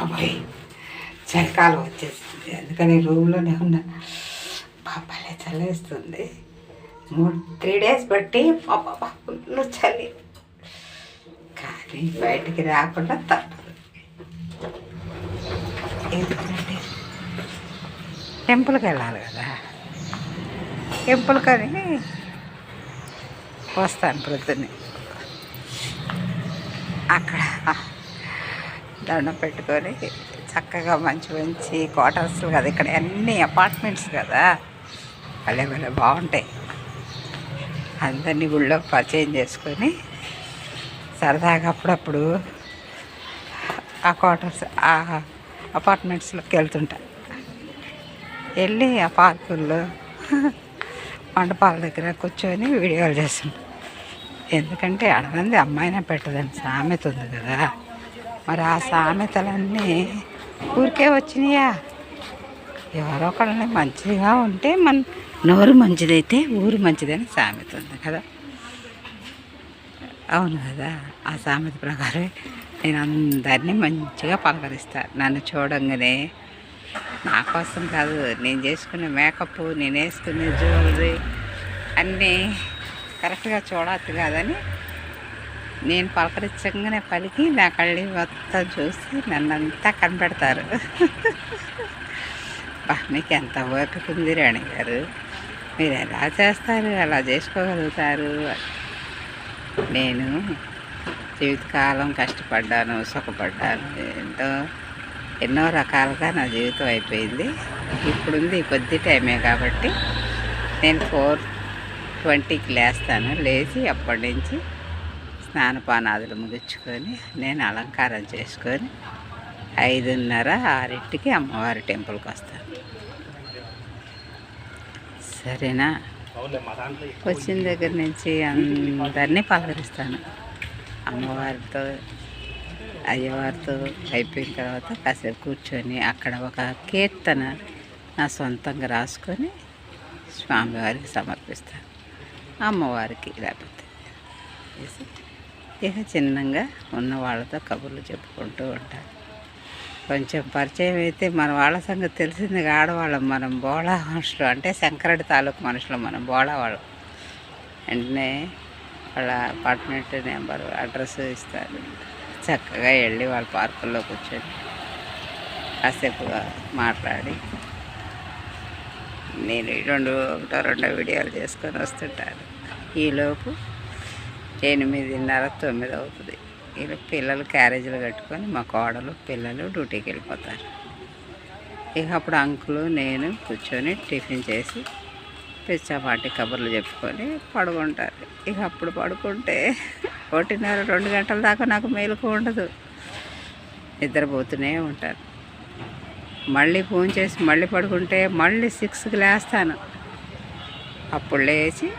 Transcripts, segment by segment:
బాబాయ్ చలికాలం వచ్చేసింది, అందుకని రూమ్లోనే ఉన్నా. బాబాలే చల్లేస్తుంది. 3 days బట్టి పాప ఫుల్ చలి, కానీ బయటికి రాకుండా తప్పదు. ఎందుకంటే టెంపుల్కి వెళ్ళాలి కదా, టెంపుల్కి అని వస్తాను ప్రొద్దున్నే. అక్కడ దండం పెట్టుకొని చక్కగా మంచి మంచి క్వార్టర్స్ కదా, ఇక్కడ అన్ని అపార్ట్మెంట్స్ కదా, భలే భలే బాగుంటాయి. అందరినీ గుళ్ళో పరిచయం చేసుకొని సరదాగా అప్పుడప్పుడు ఆ క్వార్టర్స్ ఆ అపార్ట్మెంట్స్లోకి వెళ్తుంటా. వెళ్ళి ఆ పార్కుల్లో మండపాల దగ్గర కూర్చొని వీడియోలు చేస్తుంటా. ఎందుకంటే ఆడమంది అమ్మాయినే పెట్టదని సామెత ఉంది కదా, మరి ఆ సామెతలన్నీ ఊరికే వచ్చినాయా? ఎవరో ఒకళ్ళని మంచిగా ఉంటే మన నోరు మంచిదైతే ఊరు మంచిదని సామెత ఉంది కదా. అవును కదా, ఆ సామెత ప్రకారం నేను అందరినీ మంచిగా పలకరిస్తాను. నన్ను చూడంగానే నా కోసం కాదు, నేను చేసుకునే మేకప్, నేను వేసుకునే జ్యువెలరీ అన్నీ కరెక్ట్గా చూడవచ్చు కాదని నేను పలకరించగానే పలికి నా కళ్ళు మొత్తం చూసి నన్నంతా కనిపెడతారు. మీకు ఎంత ఓపిక ఉంది రాణి గారు, మీరు ఎలా చేస్తారు, అలా చేసుకోగలుగుతారు. నేను జీవితకాలం కష్టపడ్డాను, సుఖపడ్డాను, ఎన్నో రకాలుగా నా జీవితం అయిపోయింది. ఇప్పుడుంది కొద్ది టైమే కాబట్టి నేను 4:20కి లేస్తాను. లేచి అప్పటి నుంచి స్నానపానాదులు ముగించుకొని నేను అలంకారం చేసుకొని 5:30, 6కి అమ్మవారి టెంపుల్కి వస్తాను. సరేనా? వచ్చిన దగ్గర నుంచి అందరినీ పలకరిస్తాను. అమ్మవారితో అయ్యవారితో అయిపోయిన తర్వాత కాసేపు కూర్చొని అక్కడ ఒక కీర్తన నా సొంతంగా రాసుకొని స్వామివారికి సమర్పిస్తాను. అమ్మవారికి లేకపోతే ఇక చిన్నగా ఉన్న వాళ్ళతో కబుర్లు చెప్పుకుంటూ ఉంటాను. కొంచెం పరిచయం అయితే మన వాళ్ళ సంగతి తెలిసింది. ఆడవాళ్ళం మనం, బోళా మనుషులు, అంటే శంకరుడి తాలూకు మనుషులు మనం, బోళా వాళ్ళం. వెంటనే వాళ్ళ అపార్ట్మెంట్ నెంబర్, అడ్రస్ ఇస్తారు. చక్కగా వెళ్ళి వాళ్ళ పార్కుల్లో కూర్చొని కాసేపు మాట్లాడి నేను రెండో వీడియోలు చేసుకొని వస్తుంటాను. ఈలోపు 8:30, 9 అవుతుంది. ఇలా పిల్లలు క్యారేజీలు కట్టుకొని మా కోడలు పిల్లలు డ్యూటీకి వెళ్ళిపోతారు. ఇక అప్పుడు అంకులు నేను కూర్చొని టిఫిన్ చేసి పిచ్చాపాటి కబుర్లు చెప్పుకొని పడుకుంటారు. ఇక అప్పుడు పడుకుంటే 1:30, 2 గంటల దాకా నాకు మేలుకు ఉండదు, నిద్రపోతూనే ఉంటాను. మళ్ళీ ఫోన్ చేసి మళ్ళీ పడుకుంటే మళ్ళీ 6కి లేస్తాను. అప్పుడు లేచి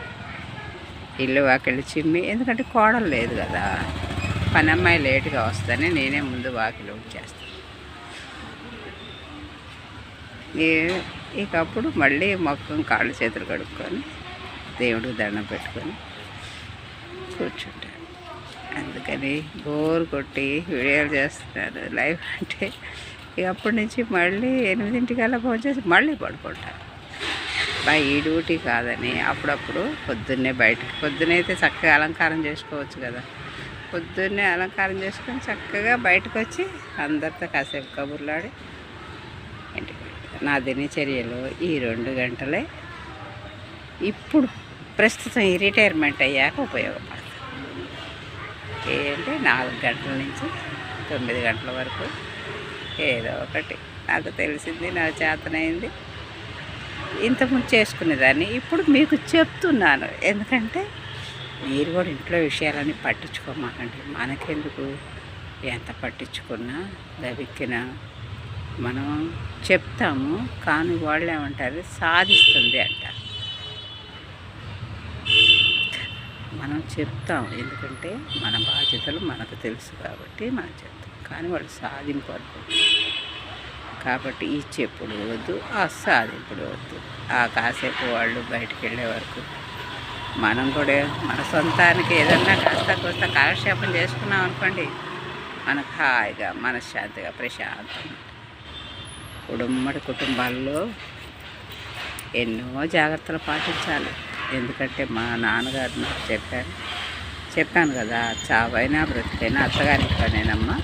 ఇల్లు వాకిలి చిమ్మి, ఎందుకంటే కోడలు లేదు కదా, పని అమ్మాయి లేటుగా వస్తానే నేనే ముందు వాకిలి చేస్తాను. ఇక అప్పుడు మళ్ళీ మొక్కం కాళ్ళు చేతులు కడుక్కొని దేవుడికి దండం పెట్టుకొని కూర్చుంటాను. అందుకని బోర్ కొట్టి వీడియోలు చేస్తున్నాను లైవ్ అంటే. ఇక అప్పటి నుంచి మళ్ళీ 8ంటికల్లా ఫోన్ చేసి మళ్ళీ పడుకుంటాను. ఈ డ్యూటీ కాదని అప్పుడప్పుడు పొద్దున్నే బయటకు, పొద్దునైతే చక్కగా అలంకారం చేసుకోవచ్చు కదా, పొద్దున్నే అలంకారం చేసుకొని చక్కగా బయటకు వచ్చి అందరితో కాసేపు కబుర్లాడి ఇంటికి. నా దినచర్యలో ఈ 2 గంటలే ఇప్పుడు ప్రస్తుతం ఈ రిటైర్మెంట్ అయ్యాక ఉపయోగపడుతుంది. ఏంటి 4 గంటల నుంచి 9 గంటల వరకు ఏదో ఒకటి నాకు తెలిసింది, నా చేతనైంది. ఇంతకుముందు చేసుకునేదాన్ని, ఇప్పుడు మీకు చెప్తున్నాను. ఎందుకంటే మీరు కూడా ఇంట్లో విషయాలని పట్టించుకోమాకండి. మనకెందుకు, ఎంత పట్టించుకున్నా దబిక్కినా మనం చెప్తాము, కానీ వాళ్ళు ఏమంటారు, సాధిస్తుంది అంటారు. మనం చెప్తాం ఎందుకంటే మన బాధ్యతలు మనకు తెలుసు కాబట్టి మనం చెప్తాం, కానీ వాళ్ళు సాధింపు అనుకుంటారు. కాబట్టి ఈ చెప్పుడు వద్దు, ఆ సాధింపుడు వద్దు. ఆ కాసేపు వాళ్ళు బయటికి వెళ్ళే వరకు మనం కూడా మన సొంతానికి ఏదన్నా కాస్త కాలక్షేపం చేసుకున్నాం అనుకోండి, మనకు హాయిగా మనశ్శాంతిగా ప్రశాంతంగా. ఉమ్మడి కుటుంబాల్లో ఎన్నో జాగ్రత్తలు పాటించాలి. ఎందుకంటే మా నాన్నగారు నాకు చెప్పాను కదా, చావైనా బ్రతికైనా అత్తగారికి పనేనమ్మా,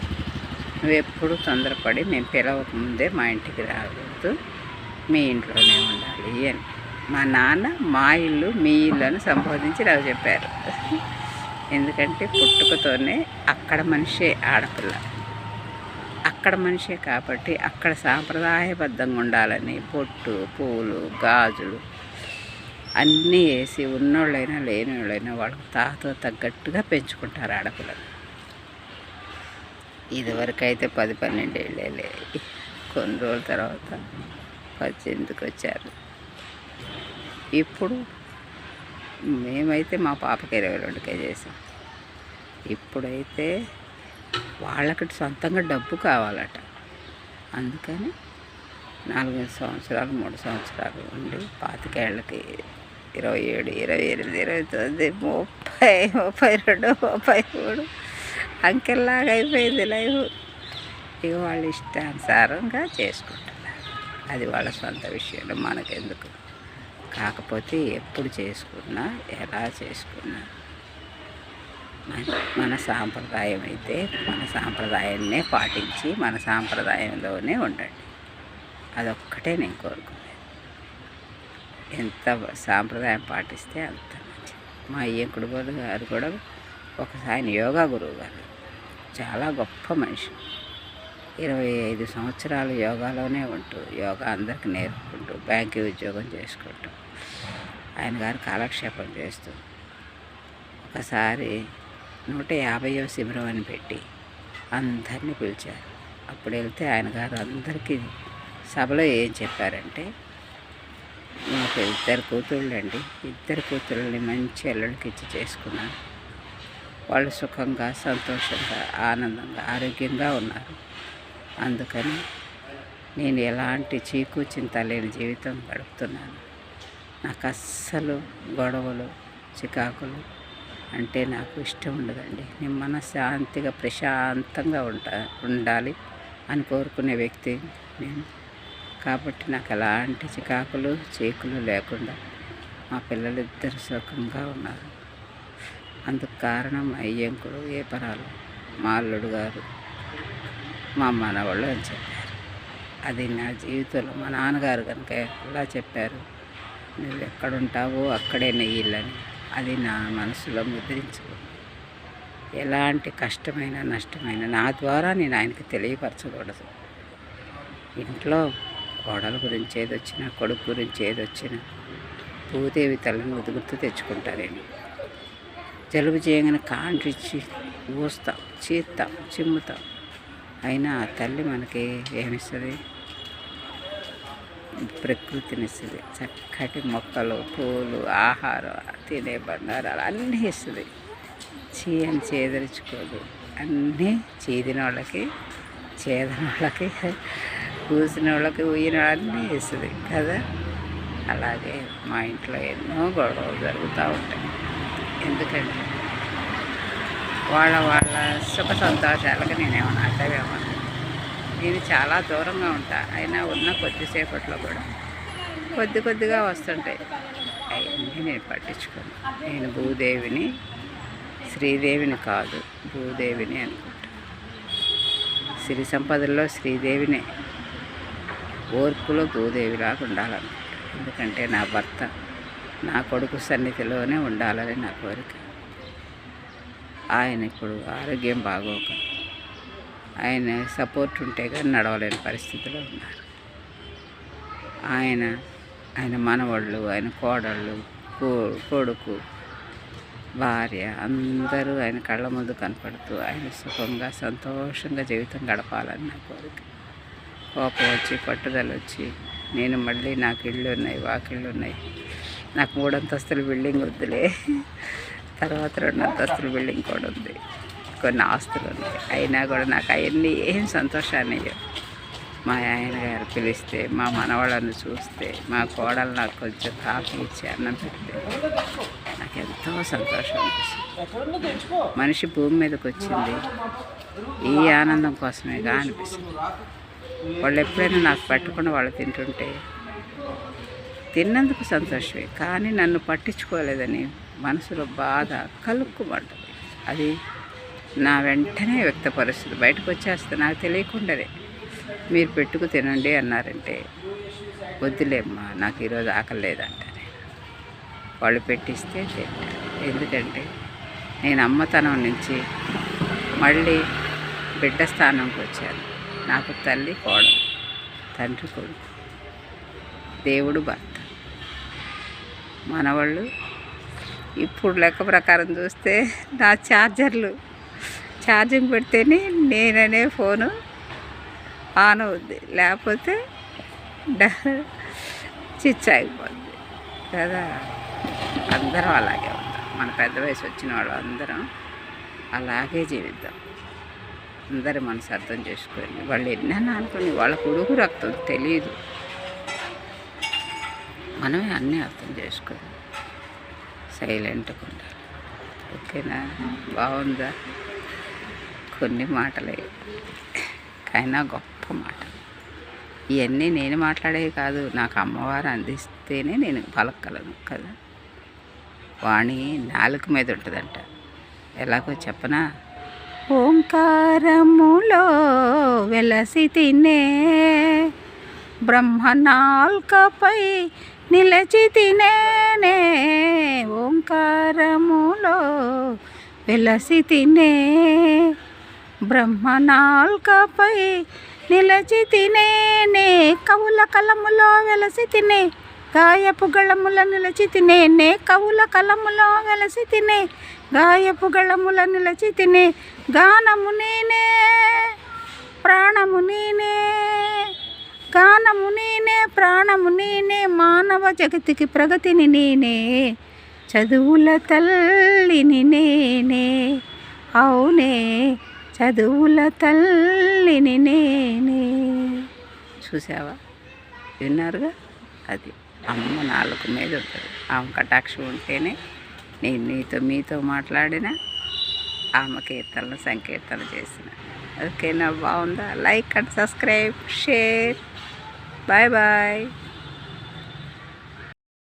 నువ్వెప్పుడు తొందరపడి మేము పిలవక ముందే మా ఇంటికి రాకూడదు, మీ ఇంట్లోనే ఉండాలి అని. మా నాన్న మా ఇల్లు మీ ఇల్లు అని సంబోధించి నాకు చెప్పారు. ఎందుకంటే పుట్టుకతోనే అక్కడ మనిషే ఆడపిల్ల, అక్కడ మనిషే కాబట్టి అక్కడ సాంప్రదాయబద్ధంగా ఉండాలని పొట్టు పూలు గాజులు అన్నీ వేసి ఉన్నోళ్ళైనా లేని వాళ్ళైనా వాళ్ళకి తాతో తగ్గట్టుగా పెంచుకుంటారు ఆడపిల్లలు. ఇదివరకు అయితే 10-12 ఏళ్ళే, కొన్ని రోజుల తర్వాత 18కి వచ్చారు. ఇప్పుడు మేమైతే మా పాపకి 22కే చేసాం. ఇప్పుడైతే వాళ్ళకి సొంతంగా డబ్బు కావాలట. అందుకని 4 సంవత్సరాలు 3 సంవత్సరాలు ఉండి 25 ఏళ్ళకి 27, 28, 29, 30, 32, 33 అంకెల్లాగా అయిపోయింది లైఫ్. ఇక వాళ్ళ ఇష్టానుసారంగా చేసుకుంటున్నారు. అది వాళ్ళ సొంత విషయంలో మనకెందుకు. కాకపోతే ఎప్పుడు చేసుకున్నా ఎలా చేసుకున్నా మన సాంప్రదాయం అయితే మన సాంప్రదాయాన్నే పాటించి మన సాంప్రదాయంలోనే ఉండండి. అదొక్కటే నేను కోరుకునేది. ఎంత సాంప్రదాయం పాటిస్తే అంత మంచిది. మా అయ్యంకుడు గారు కూడా ఆయన యోగా గురువు గారు, చాలా గొప్ప మనిషి. 25 సంవత్సరాలు యోగాలోనే ఉంటూ యోగా అందరికి నేర్పుకుంటూ బ్యాంకు ఉద్యోగం చేసుకుంటూ ఆయన గారు కాలక్షేపం చేస్తూ ఒకసారి 150వ శిబిరం అని పెట్టి అందరినీ పిలిచారు. అప్పుడు వెళ్తే ఆయన గారు అందరికీ సభలో ఏం చెప్పారంటే, నాకు 2 కూతుళ్ళండి, 2 కూతుళ్ళని మంచి అల్లుడికి ఇచ్చి చేసుకున్నాను. వాళ్ళు సుఖంగా సంతోషంగా ఆనందంగా ఆరోగ్యంగా ఉన్నారు. అందుకని నేను ఎలాంటి చీకు చింత లేని జీవితం గడుపుతున్నాను. నాకు అస్సలు గొడవలు చికాకులు అంటే నాకు ఇష్టం ఉండదండి. నేను మనశ్శాంతిగా ప్రశాంతంగా ఉండాలి అని కోరుకునే వ్యక్తి నేను. కాబట్టి నాకు ఎలాంటి చికాకులు చీకులు లేకుండా మా పిల్లలు 2 సుఖంగా ఉన్నారు. అందుకు కారణం అయ్యంకుడు ఏపరాలు, మా అల్లుడు గారు, మా మనవాళ్ళు అని చెప్పారు. అది నా జీవితంలో మా నాన్నగారు కనుక ఎలా చెప్పారు, నువ్వు ఎక్కడుంటావో అక్కడే నీ ఇల్లని, అది నా మనసులో ముద్రించుకో. ఎలాంటి కష్టమైన నష్టమైన నా ద్వారా నేను ఆయనకి తెలియపరచకూడదు. ఇంట్లో కోడల గురించి ఏదొచ్చినా కొడుకు గురించి ఏదొచ్చినా భూదేవి తల్లిని గుర్తు తెచ్చుకుంటారేమో. జలుబు చేయగానే కాండ్రిచ్చి ఊస్తాం, చీత్తాం, చిమ్ముతాం. అయినా ఆ తల్లి మనకి ఏమిస్తుంది? ప్రకృతినిస్తుంది. చక్కటి మొక్కలు పూలు ఆహారం తినే బంగారాలు అన్నీ ఇస్తుంది. అని చేదరించుకోదు. అన్నీ చీదిన వాళ్ళకి చేదన వాళ్ళకి కూసిన వాళ్ళకి ఊయిన అన్నీ ఇస్తుంది కదా. అలాగే మా ఇంట్లో ఎన్నో గొడవలు జరుగుతూ ఉంటాయి. ఎందుకంటే వాళ్ళ సుఖ సంతోషాలకు నేనేమన్నా అడ్డమేమన్నా. నేను చాలా దూరంగా ఉంటా. అయినా ఉన్న కొద్దిసేపట్లో కూడా కొద్దిగా వస్తుంటాయి. అవన్నీ నేను పట్టించుకోను. నేను భూదేవిని శ్రీదేవిని కాదు, భూదేవిని అనుకుంటా. సిరి సంపదల్లో శ్రీదేవినే, ఓర్పులో భూదేవిలాగా ఉండాలనుకుంటా. ఎందుకంటే నా భర్త నా కొడుకు సన్నిధిలోనే ఉండాలని నా కోరిక. ఆయన ఇప్పుడు ఆరోగ్యం బాగోక ఆయన సపోర్ట్ ఉంటే కానీ నడవలేని పరిస్థితిలో ఉన్నారు. ఆయన మనవాళ్ళు, ఆయన కోడళ్ళు, కొడుకు, భార్య అందరూ ఆయన కళ్ళ ముందు కనపడుతూ ఆయన సుఖంగా సంతోషంగా జీవితం గడపాలని నా కోరిక. కోపం వచ్చి పట్టుదల వచ్చి నేను మళ్ళీ నాకు ఇళ్ళు ఉన్నాయి, వాకిళ్ళు ఉన్నాయి, నాకు 3 అంతస్తుల బిల్డింగ్ వద్దులే, తర్వాత 2 అంతస్తుల బిల్డింగ్ కూడా ఉంది, కొన్ని ఆస్తులు ఉన్నాయి, అయినా కూడా నాకు అవన్నీ ఏం సంతోషాన్ని ఇవ్వవు. మా ఆయన గారు పిలిస్తే, మా మనవాళ్ళని చూస్తే, మా కోడలు నాకు కొంచెం కాఫీ ఇచ్చి అన్నం పెడితే నాకు ఎంతో సంతోషం అనిపిస్తుంది. మనిషి భూమి మీదకి వచ్చింది ఈ ఆనందం కోసమేగా అనిపిస్తుంది. వాళ్ళు ఎప్పుడైనా నాకు పెట్టకుండా వాళ్ళు తింటుంటే తిన్నందుకు సంతోషమే, కానీ నన్ను పట్టించుకోలేదని మనసులో బాధ కలుక్కుమంటుంది. అది నా వెంటనే వ్యక్తపరుస్తుంది, బయటకు వచ్చేస్తే నాకు తెలియకుండానే. మీరు పెట్టుకు తినండి అన్నారంటే వద్దులేమ్మా నాకు ఈరోజు ఆకలి లేదంటారు. వాళ్ళు పెట్టిస్తే తింటారు. ఎందుకంటే నేను అమ్మతనం నుంచి మళ్ళీ బిడ్డ స్థానంకి వచ్చాను. నాకు తల్లి కోడలు, తండ్రి కొడుకు, దేవుడు భర్త, మనవాళ్ళు. ఇప్పుడు లెక్క ప్రకారం చూస్తే నా ఛార్జింగ్ పెడితేనే నేననే ఫోను ఆన్ అవుద్ది, లేకపోతే స్విచ్ అయిపోద్ది కదా. అందరం అలాగే ఉంటాం. మన పెద్ద వయసు వచ్చిన వాళ్ళు అందరం అలాగే జీవిద్దాం. అందరి మనసు అర్థం చేసుకొని వాళ్ళు ఎన్నైనా అనుకుని వాళ్ళ కొడుకు రక్తం తెలియదు, మనమే అన్నీ అర్థం చేసుకొని సైలెంట్గా ఉండాలి. ఓకేనా? బాగుందా? కొన్ని మాటలే కైనా గొప్ప మాటలు. ఇవన్నీ నేను మాట్లాడేవి కాదు, నాకు అమ్మవారు అందిస్తేనే నేను పలకగలను కదా. వాణి నాలుక మీద ఉంటుందంట, ఎలాగో చెప్పనా? ఓంకారములో వెలసి తినే బ్రహ్మనాల్కపై నిలచి తినేనే. ఓంకారములో వెలసి తినే బ్రహ్మనాల్కపై నిలచి తినేనే. కవుల కలములో వెలసి తినే గాయపు గళముల నిలచి తినేనే. కవుల కలములో వెలసి తినే గాయపు గళముల నిలచి తినే. గానము నేనే, ప్రాణము నేనే, గానము నేనే, ప్రాణము నేనే, మానవ జగతికి ప్రగతిని నేనే, చదువుల తల్లిని నేనే. అవునే, చదువుల తల్లిని నేనే. చూసావా? విన్నారుగా? అది అమ్మ నాలుగు మీద ఉంటుంది. ఆమె కటాక్షం ఉంటేనే నేను మీతో మాట్లాడిన, ఆమె కీర్తనలు సంకీర్తనలు చేసిన. ఓకేనా? బాగుందా? Like and subscribe, share. Bye bye.